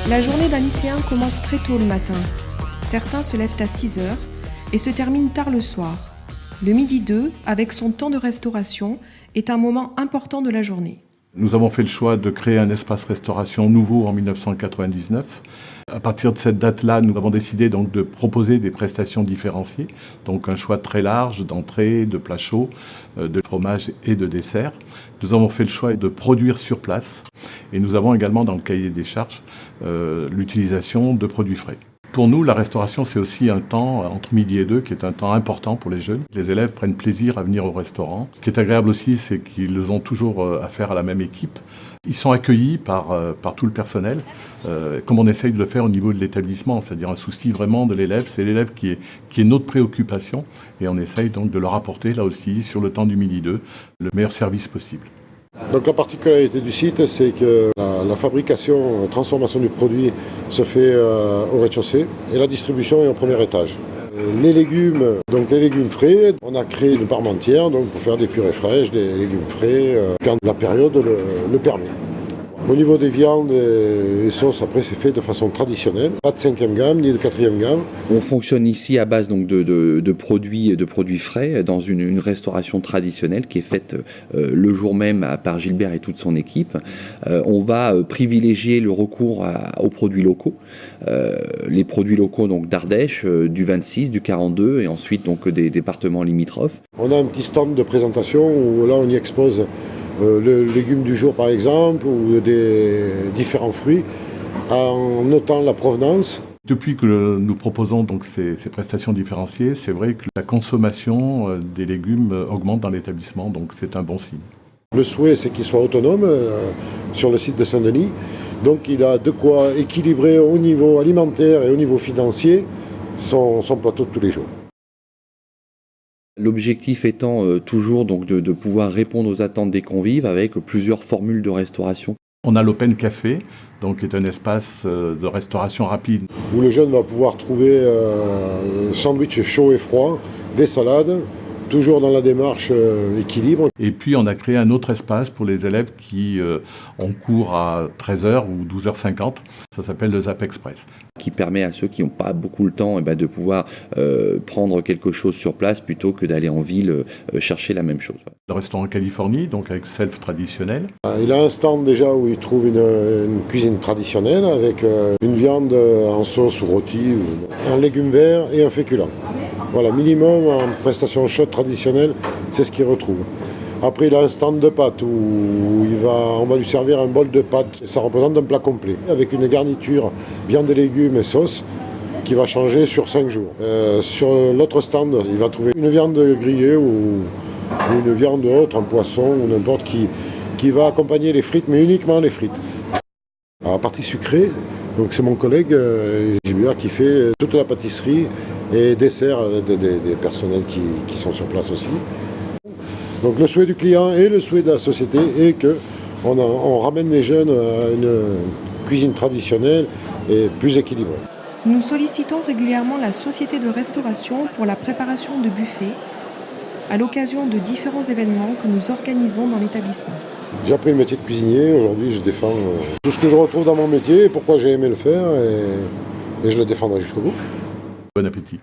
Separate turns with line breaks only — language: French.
La journée d'un lycéen commence très tôt le matin. Certains se lèvent à 6 heures et se terminent tard le soir. Le midi 2, avec son temps de restauration, est un moment important de la journée.
Nous avons fait le choix de créer un espace restauration nouveau en 1999. À partir de cette date-là, nous avons décidé donc de proposer des prestations différenciées, donc un choix très large d'entrées, de plats chauds, de fromages et de desserts. Nous avons fait le choix de produire sur place et nous avons également dans le cahier des charges l'utilisation de produits frais. Pour nous, la restauration, c'est aussi un temps entre midi et 2 qui est un temps important pour les jeunes. Les élèves prennent plaisir à venir au restaurant. Ce qui est agréable aussi, c'est qu'ils ont toujours affaire à la même équipe. Ils sont accueillis par tout le personnel, comme on essaye de le faire au niveau de l'établissement, c'est-à-dire un souci vraiment de l'élève. C'est l'élève qui est notre préoccupation et on essaye donc de leur apporter là aussi, sur le temps du midi 2, le meilleur service possible.
Donc la particularité du site, c'est que la fabrication, la transformation du produit se fait au rez-de-chaussée et la distribution est au premier étage. Les légumes frais, on a créé une parmentière donc, pour faire des purées fraîches, des légumes frais, quand la période le permet. Au niveau des viandes et sauces, après c'est fait de façon traditionnelle, pas de 5e gamme ni de 4e gamme.
On fonctionne ici à base donc de produits frais dans une restauration traditionnelle qui est faite le jour même par Gilbert et toute son équipe. On va privilégier le recours aux produits locaux, les produits locaux donc d'Ardèche, du 26, du 42 et ensuite donc des départements limitrophes.
On a un petit stand de présentation où là on y expose le légume du jour par exemple ou des différents fruits en notant la provenance.
Depuis que nous proposons donc ces prestations différenciées, c'est vrai que la consommation des légumes augmente dans l'établissement, donc c'est un bon signe.
Le souhait c'est qu'il soit autonome sur le site de Saint-Denis, donc il a de quoi équilibrer au niveau alimentaire et au niveau financier son plateau de tous les jours.
L'objectif étant toujours donc de pouvoir répondre aux attentes des convives avec plusieurs formules de restauration.
On a l'Open Café, donc qui est un espace de restauration rapide.
Où le jeune va pouvoir trouver sandwich chaud et froid, des salades, toujours dans la démarche équilibre.
Et puis on a créé un autre espace pour les élèves qui ont cours à 13h ou 12h50. Ça s'appelle le Zap Express.
Qui permet à ceux qui n'ont pas beaucoup le temps de pouvoir prendre quelque chose sur place plutôt que d'aller en ville chercher la même chose.
Le restaurant Californie, donc avec self traditionnel.
Il a un stand déjà où il trouve une cuisine traditionnelle avec une viande en sauce ou rôti, un légume vert et un féculent. Voilà, minimum en prestation chaude traditionnelle, c'est ce qu'il retrouve. Après, il a un stand de pâtes où on va lui servir un bol de pâtes. Ça représente un plat complet avec une garniture viande et légumes et sauce qui va changer sur 5 jours. Sur l'autre stand, il va trouver une viande grillée ou une viande autre, un poisson ou n'importe qui va accompagner les frites, mais uniquement les frites. Alors, la partie sucrée, donc c'est mon collègue Gilbert qui fait toute la pâtisserie et dessert des personnels qui sont sur place aussi. Donc le souhait du client et le souhait de la société est qu'on ramène les jeunes à une cuisine traditionnelle et plus équilibrée.
Nous sollicitons régulièrement la société de restauration pour la préparation de buffets à l'occasion de différents événements que nous organisons dans l'établissement.
J'ai appris le métier de cuisinier, aujourd'hui je défends tout ce que je retrouve dans mon métier et pourquoi j'ai aimé le faire et je le défendrai jusqu'au bout.
Bon appétit.